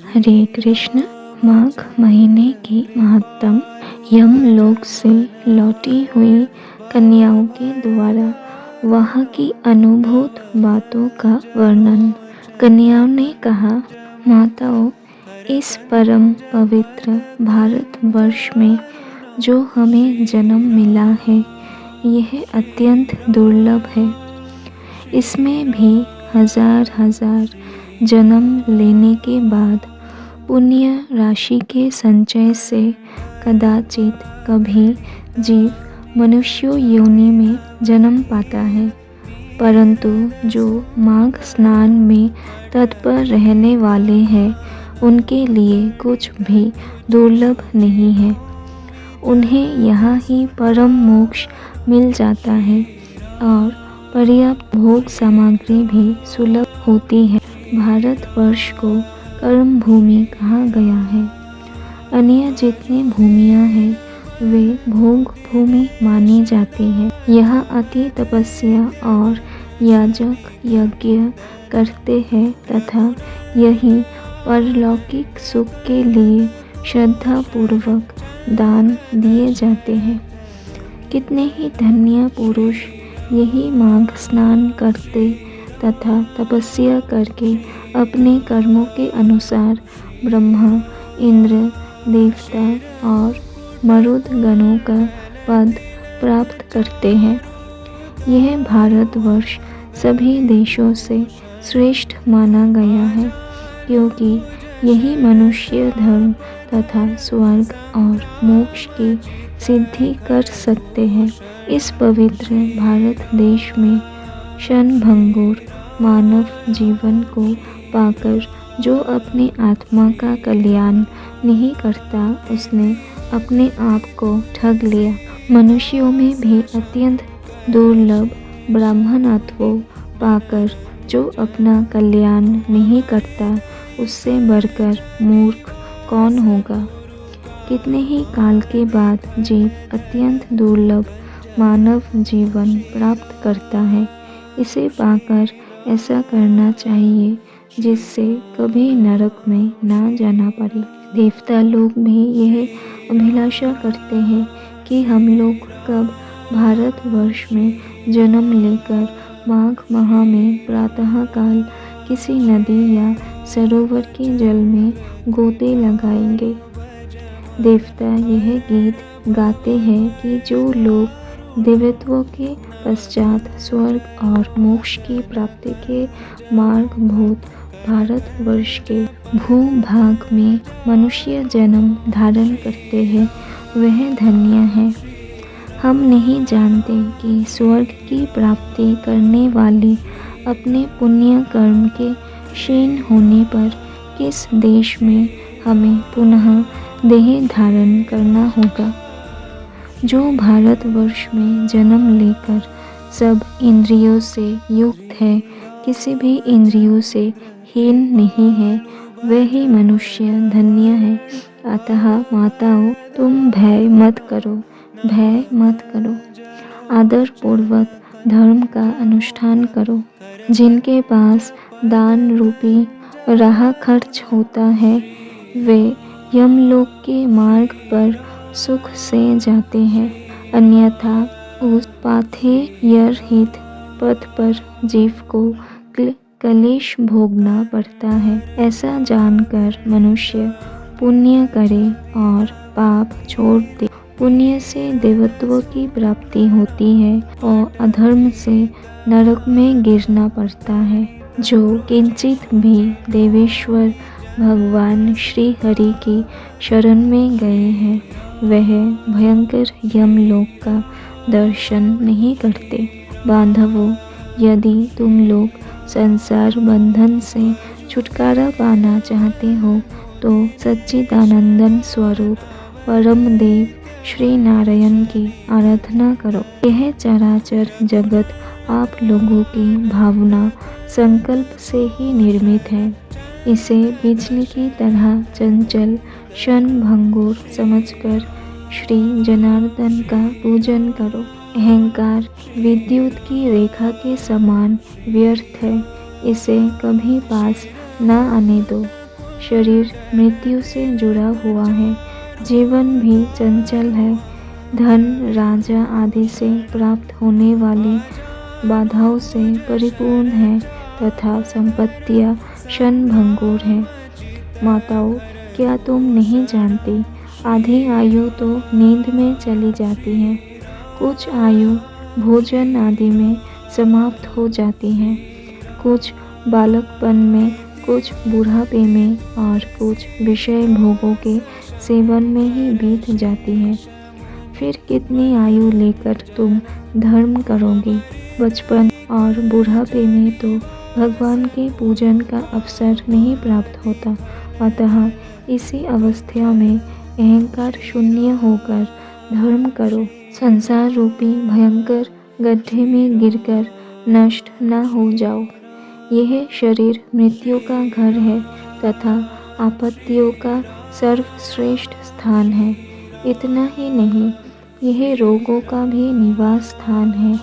हरे कृष्ण। माघ महीने की महत्तम यमलोक से लौटी हुई कन्याओं के द्वारा वहाँ की अनुभूत बातों का वर्णन। कन्याओं ने कहा, माताओं, इस परम पवित्र भारतवर्ष में जो हमें जन्म मिला है यह अत्यंत दुर्लभ है। इसमें भी हजार हजार जन्म लेने के बाद पुण्य राशि के संचय से कदाचित कभी जीव मनुष्य योनि में जन्म पाता है, परंतु जो माघ स्नान में तत्पर रहने वाले हैं उनके लिए कुछ भी दुर्लभ नहीं है। उन्हें यहाँ ही परम मोक्ष मिल जाता है और पर्याप्त भोग सामग्री भी सुलभ होती है। भारतवर्ष को कर्म भूमि कहा गया है। अन्य जितनी भूमियाँ हैं वे भोग भूमि मानी जाती है। यहाँ अति तपस्या और याजक यज्ञ करते हैं तथा यही परलौकिक सुख के लिए श्रद्धा पूर्वक दान दिए जाते हैं। कितने ही धन्य पुरुष यही माघ स्नान करते तथा तपस्या करके अपने कर्मों के अनुसार ब्रह्मा, इंद्र, देवता और मरुद गणों का पद प्राप्त करते हैं। यह भारतवर्ष सभी देशों से श्रेष्ठ माना गया है, क्योंकि यही मनुष्य धर्म तथा स्वर्ग और मोक्ष की सिद्धि कर सकते हैं। इस पवित्र भारत देश में क्षणभंगुर मानव जीवन को पाकर जो अपने आत्मा का कल्याण नहीं करता उसने अपने आप को ठग लिया। मनुष्यों में भी अत्यंत दुर्लभ ब्राह्मणत्व पाकर जो अपना कल्याण नहीं करता उससे बढ़कर मूर्ख कौन होगा। कितने ही काल के बाद जीव अत्यंत दुर्लभ मानव जीवन प्राप्त करता है। इसे पाकर ऐसा करना चाहिए जिससे कभी नरक में ना जाना पड़े। देवता लोग भी यह अभिलाषा करते हैं कि हम लोग कब भारतवर्ष में जन्म लेकर माघ माह में प्रातः काल किसी नदी या सरोवर के जल में गोते लगाएंगे। देवता यह गीत गाते हैं कि जो लोग देवत्व के पश्चात स्वर्ग और मोक्ष की प्राप्ति के मार्गभूत भारतवर्ष के भूभाग में मनुष्य जन्म धारण करते हैं वह धन्य है। हम नहीं जानते कि स्वर्ग की प्राप्ति करने वाले अपने पुण्य कर्म के क्षीण होने पर किस देश में हमें पुनः देह धारण करना होगा। जो भारतवर्ष में जन्म लेकर सब इंद्रियों से युक्त है, किसी भी इंद्रियों से हीन नहीं है, वह ही मनुष्य धन्य है। अतः माताओं, तुम भय मत करो, भय मत करो। आदर पूर्वक धर्म का अनुष्ठान करो। जिनके पास दान रूपी राह खर्च होता है वे यमलोक के मार्ग पर सुख से जाते हैं, अन्यथा उस पाथेयरहित पथ पर जीव को कलेश भोगना पड़ता है। ऐसा जानकर मनुष्य पुण्य करे और पाप छोड़ दे। पुण्य से देवत्व की प्राप्ति होती है और अधर्म से नरक में गिरना पड़ता है। जो किंचित भी देवेश्वर भगवान श्री हरि की शरण में गए हैं वह भयंकर यमलोक का दर्शन नहीं करते। बांधवों, यदि तुम लोग संसार बंधन से छुटकारा पाना चाहते हो तो सच्चिदानंदन स्वरूप परम देव श्री नारायण की आराधना करो। यह चराचर जगत आप लोगों की भावना संकल्प से ही निर्मित है। इसे बिजली की तरह चंचल क्षणभंगुर समझकर श्री जनार्दन का पूजन करो। अहंकार विद्युत की रेखा के समान व्यर्थ है, इसे कभी पास न आने दो। शरीर मृत्यु से जुड़ा हुआ है, जीवन भी चंचल है। धन, राजा आदि से प्राप्त होने वाली बाधाओं से परिपूर्ण है तथा संपत्तियां क्षणभंगुर है। माताओं, क्या तुम नहीं जानती, आधी आयु तो नींद में चली जाती है, कुछ आयु भोजन आदि में समाप्त हो जाती है, कुछ बालकपन में, कुछ बुढ़ापे में और कुछ विषय भोगों के सेवन में ही बीत जाती है। फिर कितनी आयु लेकर तुम धर्म करोगे? बचपन और बुढ़ापे में तो भगवान के पूजन का अवसर नहीं प्राप्त होता, अतः इसी अवस्था में अहंकार शून्य होकर धर्म करो। संसार रूपी भयंकर गड्ढे में गिरकर नष्ट न हो जाओ। यह शरीर मृत्यु का घर है तथा आपत्तियों का सर्वश्रेष्ठ स्थान है। इतना ही नहीं, यह रोगों का भी निवास स्थान है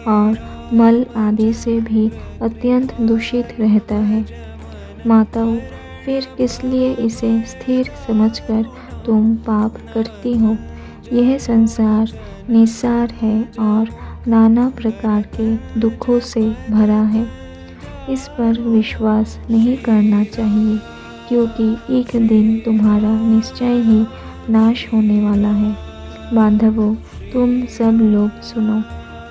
और मल आदि से भी अत्यंत दूषित रहता है। माताओं, फिर किस लिए इसे स्थिर समझकर तुम पाप करती हो? यह संसार निस्सार है और नाना प्रकार के दुखों से भरा है। इस पर विश्वास नहीं करना चाहिए, क्योंकि एक दिन तुम्हारा निश्चय ही नाश होने वाला है। बांधवों, तुम सब लोग सुनो,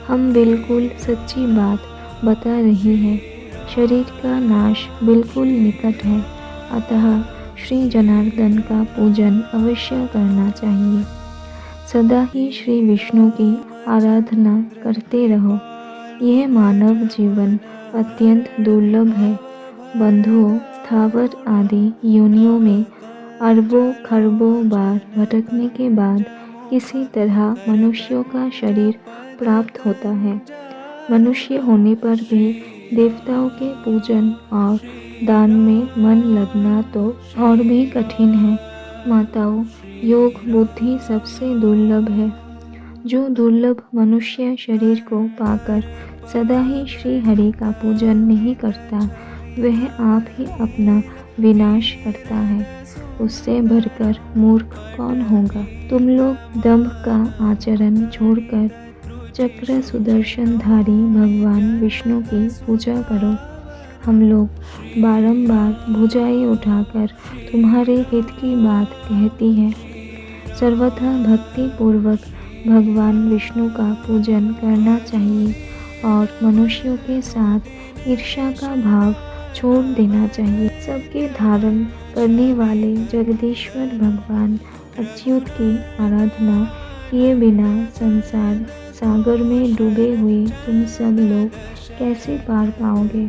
हम बिल्कुल सच्ची बात बता रही है। शरीर का नाश बिल्कुल निकट है, अतः श्री जनार्दन का पूजन अवश्य करना चाहिए। सदा ही श्री विष्णु की आराधना करते रहो। यह मानव जीवन अत्यंत दुर्लभ है। बंधुओं, स्थावर आदि योनियों में अरबों खरबों बार भटकने के बाद किसी तरह मनुष्यों का शरीर प्राप्त होता है। मनुष्य होने पर भी देवताओं के पूजन और दान में मन लगना तो और भी कठिन है। माताओं, योग बुद्धि सबसे दुर्लभ है। जो दुर्लभ मनुष्य शरीर को पाकर सदा ही श्री हरि का पूजन नहीं करता, वह आप ही अपना विनाश करता है। उससे बढ़कर मूर्ख कौन होगा? तुम लोग दंभ का आचरण छोड़कर चक्र सुदर्शनधारी भगवान विष्णु की पूजा करो। हम लोग बारंबार भुजाएं उठाकर तुम्हारे हित की बात कहती हैं। सर्वथा भक्ति पूर्वक भगवान विष्णु का पूजन करना चाहिए और मनुष्यों के साथ ईर्ष्या का भाव छोड़ देना चाहिए। सबके धारण करने वाले जगदीश्वर भगवान अच्युत की आराधना किए बिना संसार सागर में डूबे हुए तुम सब लोग कैसे पार पाओगे?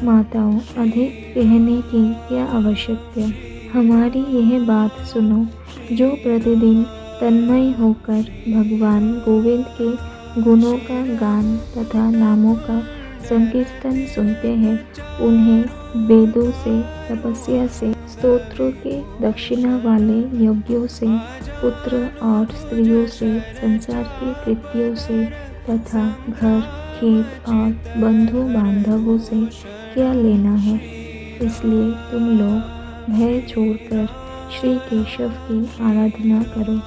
माताओं, अधिक कहने की क्या आवश्यकता? हमारी यह बात सुनो। जो प्रतिदिन तन्मय होकर भगवान गोविंद के गुणों का गान तथा नामों का संकीर्तन सुनते हैं, उन्हें वेदों से, तपस्या से, स्तोत्रों के दक्षिणा वाले यज्ञों से, पुत्र और स्त्रियों से, संसार के कृत्यों से तथा घर, खेत और बंधु बांधवों से क्या लेना है? इसलिए तुम लोग भय छोड़कर श्री केशव की आराधना करो।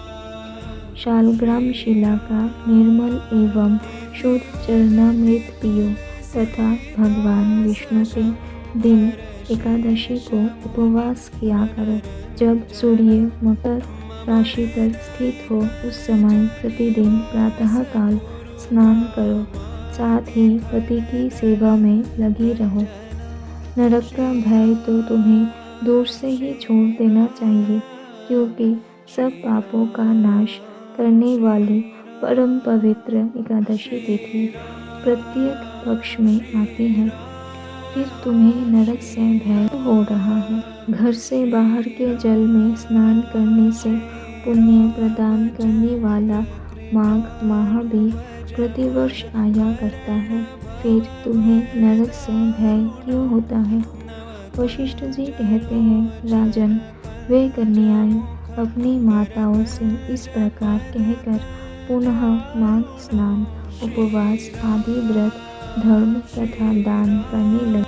शालग्राम शिला का निर्मल एवं शुद्ध चरणामृत पियो तथा भगवान विष्णु के दिन एकादशी को उपवास किया करो। जब सूर्य मकर राशि पर स्थित हो उस समय प्रतिदिन प्रातःकाल स्नान करो। साथ ही पति की सेवा में लगी रहो। नरक का भय तो तुम्हें दूर से ही छोड़ देना चाहिए, क्योंकि सब पापों का नाश करने वाली परम पवित्र एकादशी तिथि प्रत्येक पक्ष में आती है। फिर तुम्हें नरक से भय हो रहा है। घर से बाहर के जल में स्नान करने से पुण्य प्रदान करने वाला माघ माह भी प्रतिवर्ष आया करता है। फिर तुम्हें नरक से भय क्यों होता है? वशिष्ठ जी कहते हैं, राजन, वे कन्याएं अपनी माताओं से इस प्रकार कहकर पुनः माघ स्नान, उपवास आदि व्रत, धर्म तथा दान करने लगी।